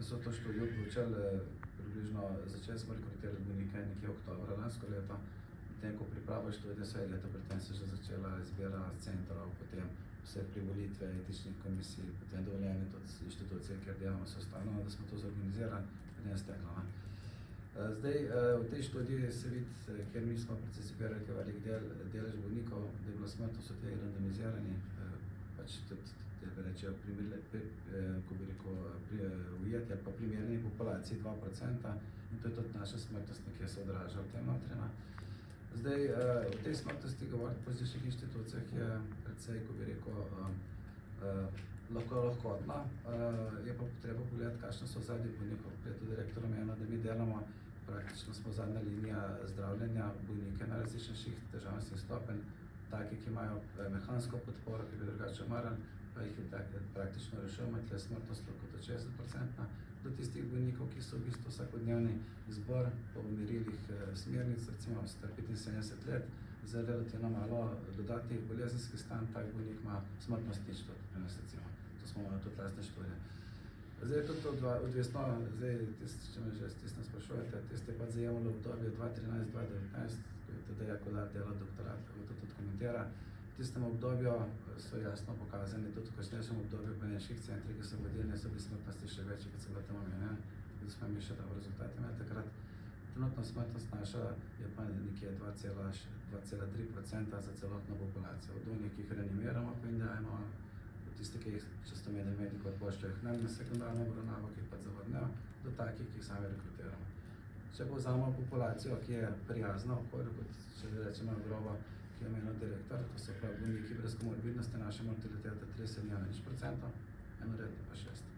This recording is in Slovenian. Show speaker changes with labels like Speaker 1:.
Speaker 1: so to študijo proučali, približno začeli smo rekrutirati bolnike nekje oktobra lansko leto. Potem, ko priprava študije, se je leto pred tem se že začela izbira centrov, potem vse privolitve etičnih komisij, potem dovoljenje tudi inštitucije, kjer delamo, se ustanovilo, da smo to zorganizirali, potem steklo. Zdaj, v tej študiji se vidi, ker mi smo participirali velik delež bolnikov, da je bilo smrtnost od tega randomizirani, pač tudi, da bi rečejo, ujeti ali pa primerni populaciji 2%, in to je tudi naša smrtnost, nekje se odraža v tem notrima. Zdaj, v tej smrtnosti govoriti po različnih inštitucijah je precej, ko bi rekel, lahkotna, je pa potreba pogledati, kakšne so ozadje bolnikov. Prej je tudi direktor omenil, da mi delamo, praktično smo zadnja linija zdravljenja bolnike na različnih težavnostnih stopenj, taki, ki imajo mehansko podporo, ki bi drugače umrli, pa jih praktično rešujemo, tle smrtnost lahko do 60%, do tistih bolnikov, ki so v bistvu vsakodnevni izbor po merilih smernic, recimo star 75 let, za relativno malo dodatnih bolezenskih stanj, tak bolnik ima smrtnost nič tudi pri nas, recimo. To smo imeli tudi lastne študije. Zdaj je tudi to odvisno, če me že s tistem sprašujete, tiste je pa zajemalo obdobje 2013-2019, ko je Tadeja Kolar delal doktorat, kako to tudi komentira. V tistem obdobju so jasno pokazani, tudi v kasnejšem obdobju v bolniških centrih, ki so vodilni, so bili smrtnosti še večji, kot so bile tam omenjene, tudi smo mi še dobre rezultate imeli takrat. Trenutno smrtnost naša je pa nekje 2,3% za celotno populacijo. Od onih, ki jih reanimiramo, pa jim dajemo, tiste, ki jih čisto mediko odpošljajo k nam na sekundarno obravnavo, ki jih pa zavrnejo, do takih, ki jih sami rekrutiramo. Če povzamemo populacijo, ki je prijazna okolju, kot če rečemo grobo, ki je omenil direktor, to so pa bolniki brez komorbidnosti, naša mortaliteta 30,1%, enoredni pa 6%.